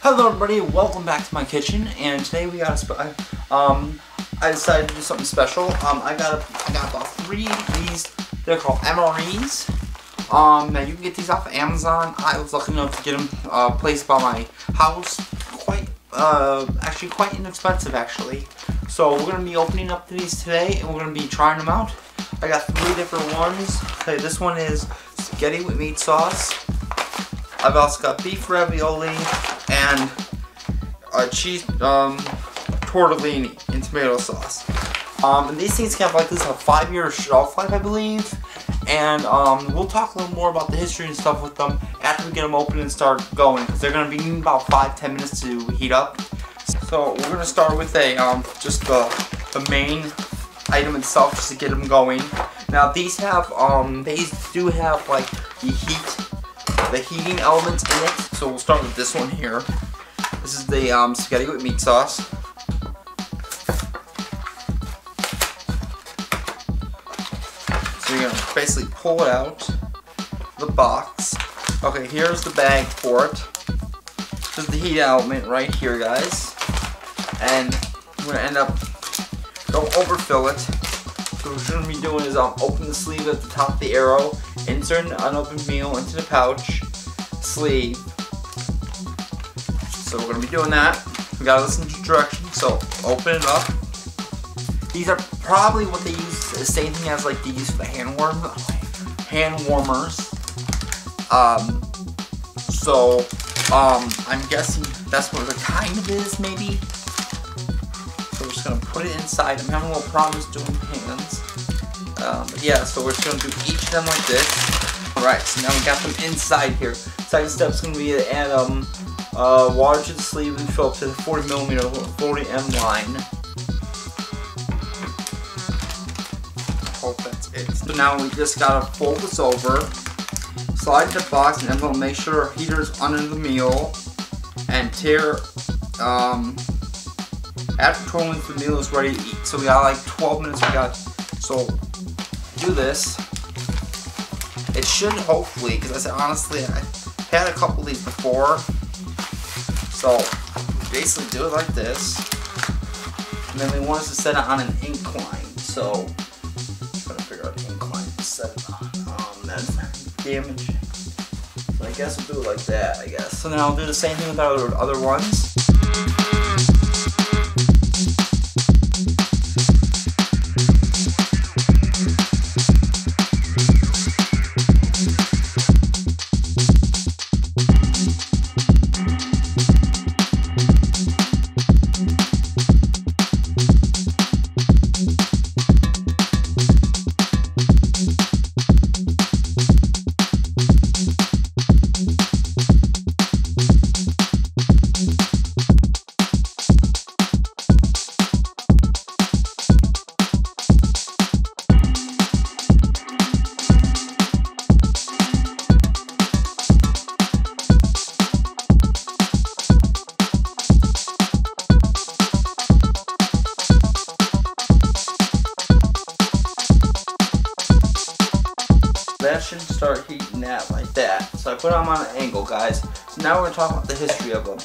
Hello everybody, welcome back to my kitchen, and today we got I decided to do something special. I got about 3 of these. They're called MREs. Now you can get these off of Amazon. I was lucky enough to get them placed by my house. Actually quite inexpensive actually. So we're gonna be opening up these today, and we're gonna be trying them out. I got 3 different ones. Okay, this one is spaghetti with meat sauce. I've also got beef ravioli and cheese tortellini and tomato sauce. And these things have like this a 5-year shelf life, I believe. And we'll talk a little more about the history and stuff with them after we get them open and start going, because they're going to be about 5-10 minutes to heat up. So we're going to start with a just the main item itself, just to get them going. Now these have these do have like the heating elements in it. So we'll start with this one here. This is the spaghetti with meat sauce. So you're gonna basically pull it out the box. Okay, here's the bag for it. This is the heat element right here, guys. And we're gonna end up, don't overfill it. So what we're gonna be doing is open the sleeve at the top of the arrow, insert an unopened meal into the pouch sleeve. So we're gonna be doing that. We gotta listen to directions. So open it up. These are probably what they use, the same thing as like they use for the hand warmers. I'm guessing that's what it kind of is, maybe. So we're just gonna put it inside. I'm having a little problems doing hands. But yeah, so we're just gonna do each of them like this. Alright, so now we got them inside here. Second step is gonna be to add water to the sleeve and fill up to the 40mm 40M line. Hope that's it. So now we just gotta fold this over, slide the box, and then we'll make sure our heater is under the meal, and tear. After 12 minutes, the meal is ready to eat. So we got like 12 minutes. So do this. It should hopefully, because I said honestly, I had a couple of these before. So basically do it like this, and then we want us to set it on an incline. So I'm trying to figure out the incline to set it on. That's damage. So I guess we'll do it like that. I guess. So then I'll do the same thing with our other ones. That should start heating that like that. So I put them on an angle, guys. So now we're going to talk about the history of them.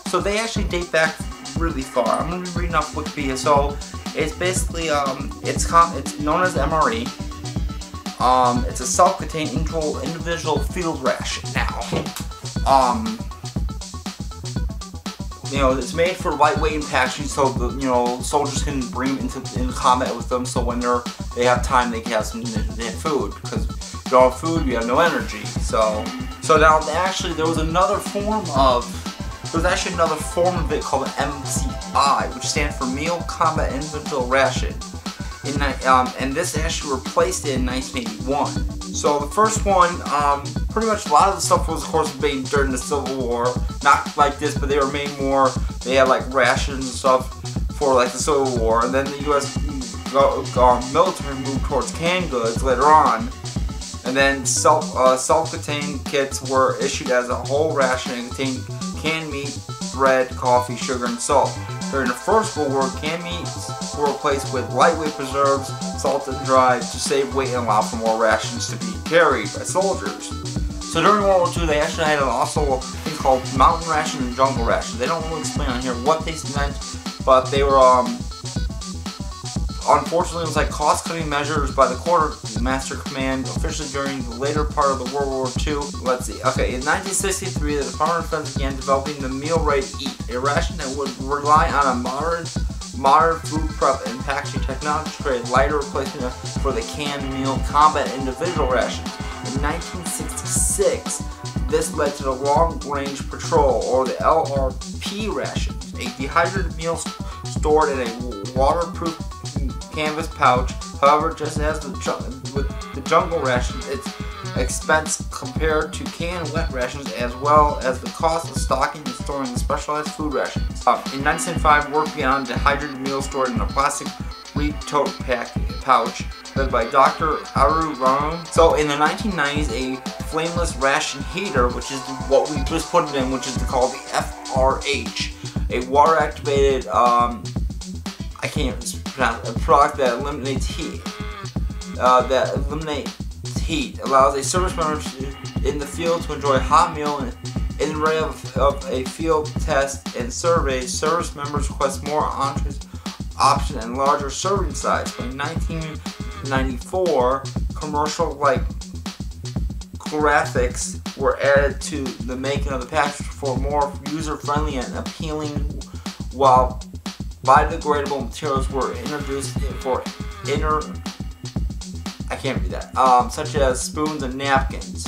So they actually date back really far. I'm going to be reading off Wikipedia. So it's basically, it's known as MRE. It's a self-contained individual field ration. Now, you know, it's made for lightweight and packaging, so the, you know, soldiers can bring them into combat with them. So when they have time, they can have some food, because if you don't have food, you have no energy. So now actually there was another form of it called an MCI, which stands for Meal Combat Individual Ration. And this actually replaced it in 1981. So the first one, pretty much a lot of the stuff was, of course, made during the Civil War. Not like this, but they were made more. They had like rations and stuff for like the Civil War, and then the U.S. military moved towards canned goods later on. And then self-contained kits were issued as a whole ration and contained canned meat, bread, coffee, sugar, and salt. During the First World War, canned meats were replaced with lightweight preserves, salted and dried, to save weight and allow for more rations to be carried by soldiers. So during World War II, they actually had also a thing called mountain rations and jungle rations. They don't really explain on here what they meant, but they were unfortunately, it was like cost-cutting measures by the Quartermaster Command officially during the later part of the World War II. Let's see. Okay, in 1963, the Department of Defense began developing the meal ready to eat, a ration that would rely on a modern food prep and packaging technology to create a lighter replacement for the canned meal combat individual rations. In 1966, this led to the Long Range Patrol, or the LRP rations, a dehydrated meal stored in a waterproof canvas pouch. However, just as with the jungle rations, its expense compared to canned wet rations, as well as the cost of stocking and storing the specialized food rations. In 1975, work began on dehydrated meals stored in a plastic tote pouch led by Dr. Aru Ram. So in the 1990s, a flameless ration heater, which is what we just put it in, which is called the FRH, a water-activated I can't pronounce, a product that eliminates heat. Allows a service member in the field to enjoy a hot meal. In the array of a field test and surveys, service members request more entrees option and larger serving size. By 1994, commercial-like graphics were added to the making of the package for more user-friendly and appealing, while biodegradable materials were introduced for such as spoons and napkins.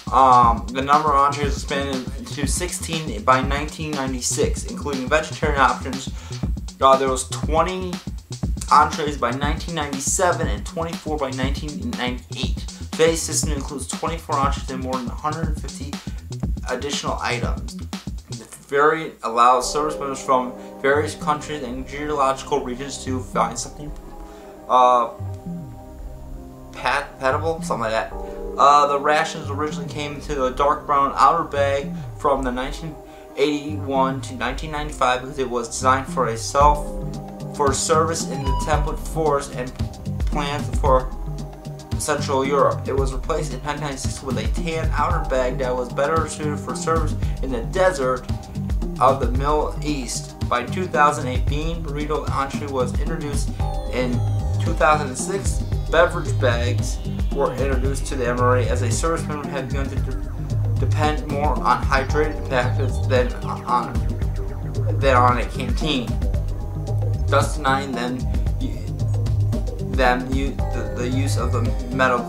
The number of entrees expanded to 16 by 1996, including vegetarian options. There was 20 entrees by 1997 and 24 by 1998. Today's system includes 24 entrees and more than 150 additional items. The variant allows service members from various countries and geological regions to find something palatable, something like that. The rations originally came into a dark brown outer bag from the 1981 to 1995 because it was designed for service in the temperate forests and plants for Central Europe. It was replaced in 1996 with a tan outer bag that was better suited for service in the desert of the Middle East. By 2008, bean burrito entree was introduced. In 2006, beverage bags were introduced to the MRE as a service member had begun to depend more on hydrated packages than on a canteen, thus denying them the use of the metal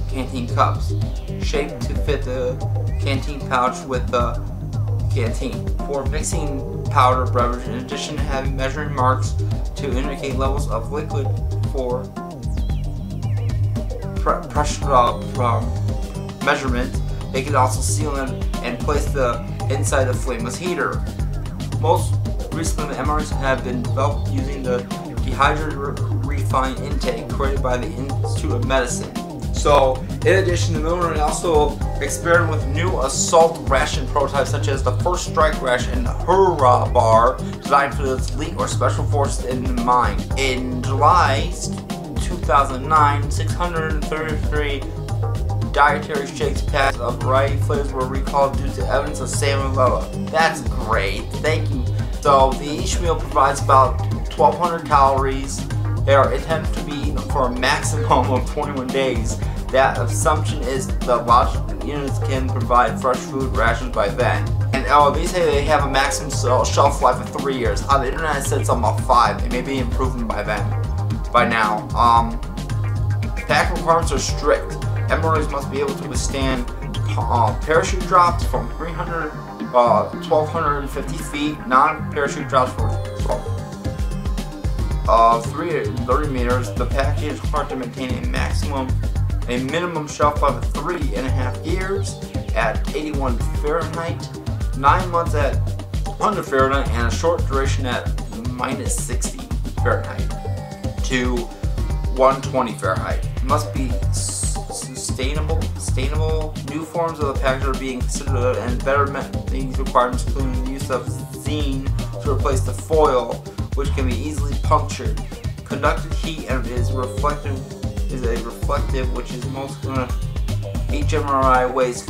canteen cups, shaped to fit the canteen pouch with the canteen. For mixing powder beverage, in addition to having measuring marks to indicate levels of liquid for pressure measurement, they can also seal and place the inside the flameless heater. Most recently, the MREs have been developed using the dehydrated refined intake created by the Institute of Medicine. So, in addition, the military also experimented with new assault ration prototypes such as the First Strike ration and the Hurrah bar, designed for the elite or special forces in mind. In July 2009, 633 dietary shakes packed of variety of flavors were recalled due to evidence of salmonella. That's great, thank you. So each meal provides about 1,200 calories. They are intended to be eaten for a maximum of 21 days. That assumption is the logical units can provide fresh food rations by then. And they say they have a maximum shelf life of 3 years. On the internet it said something about 5. They may be improving by now. Pack requirements are strict. MREs must be able to withstand parachute drops from 1,250 feet, non-parachute drops from 330 meters. The package is required to maintain a minimum shelf life of 3.5 years at 81 Fahrenheit, 9 months at 100 Fahrenheit, and a short duration at -60 Fahrenheit to 120 Fahrenheit. It must be sustainable. New forms of the package are being considered, and better met these requirements, including the use of zine to replace the foil, which can be easily punctured. Conducted heat is reflective, which is most each MRI weighs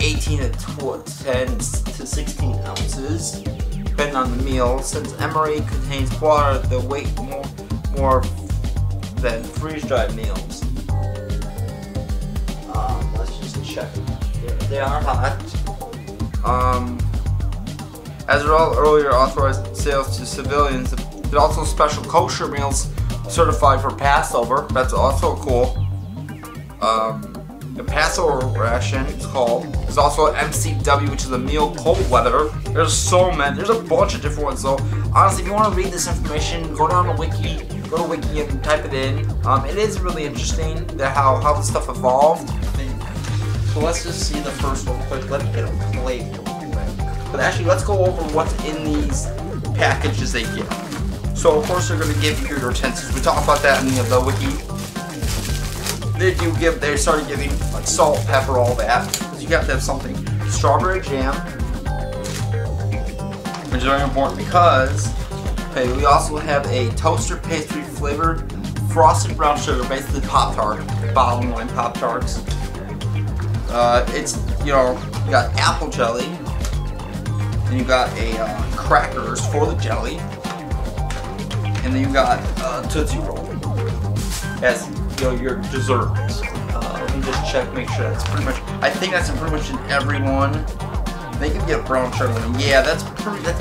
18 to 10 to 16 ounces, depending on the meal. Since MRE contains water, the weight more than freeze-dried meals. Let's just check. They are hot. As earlier authorized sales to civilians, there's also special kosher meals certified for Passover. That's also cool. The Passover ration is called. There's also MCW, which is a meal cold weather. There's so many. There's a bunch of different ones. So honestly, if you want to read this information, go down to Wiki. Go to Wiki and type it in. It is really interesting how this stuff evolved. So let's just see the first one quick. Let me get a plate. But actually, let's go over what's in these packages they give. So of course they're going to give you your utensils. We talked about that in the wiki. They started giving like salt, pepper, all that. Because you have to have something. Strawberry jam, which is very important because we also have a toaster pastry flavored frosted brown sugar, basically Pop-Tart, bottom line Pop-Tarts. It's you got apple jelly. And you got crackers for the jelly, and then you got Tootsie Roll as your dessert. Let me just check, make sure that's pretty much. I think that's pretty much in every one. They can get brown sugar. Yeah, that's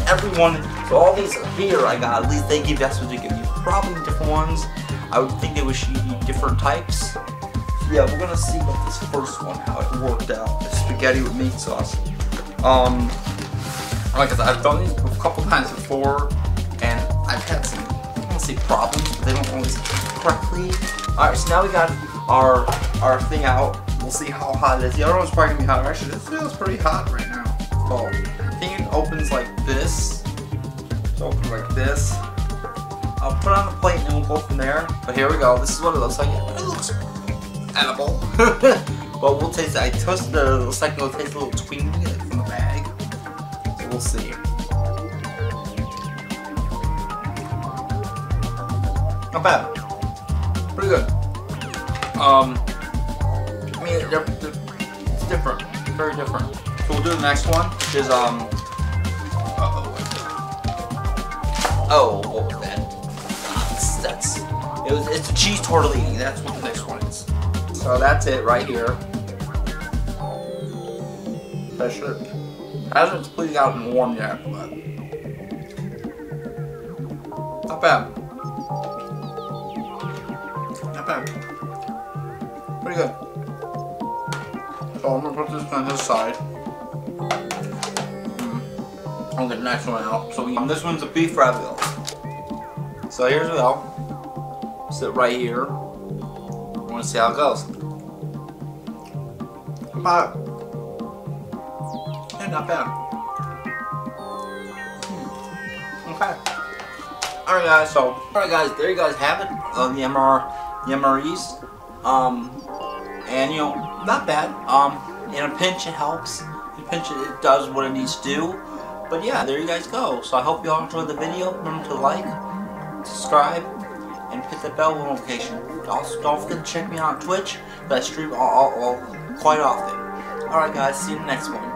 everyone. So all these here I got. At least they give. That's what they give you. Probably different ones. I would think they would show you different types. Yeah, we're gonna see what this first one, how it worked out. The spaghetti with meat sauce. Like I said, I've done these a couple times before, and I've had some, I don't want to say problems, but they don't always correctly. Alright, so now we got our thing out. We'll see how hot it is. The other one's probably going to be hot. Actually, this feels pretty hot right now. So, I think it opens like this. It's open like this. I'll put it on the plate and we'll go from there. But here we go. This is what it looks like. It looks edible. But we'll taste it. I toasted it. It looks like it'll taste a little twingy like from the bag. We'll see. Not bad. Pretty good. I mean, it's different. Very different. So we'll do the next one, which is oh, what was that? It's a cheese tortellini. That's what the next one is. So that's it right here. That should. Hasn't completely gotten warm yet, but not bad. Not bad. Pretty good. So I'm gonna put this on this side. I'll get the next one out. So this one's a beef ravioli. So here's we go. Sit right here. I want to see how it goes. But not bad. Okay. Alright guys, there you guys have it. The MREs. And not bad. In a pinch it helps. In a pinch it does what it needs to do. But yeah, there you guys go. So I hope you all enjoyed the video. Remember to like, subscribe, and hit the bell notification. Also, don't forget to check me out on Twitch. I stream all quite often. Alright guys, see you in the next one.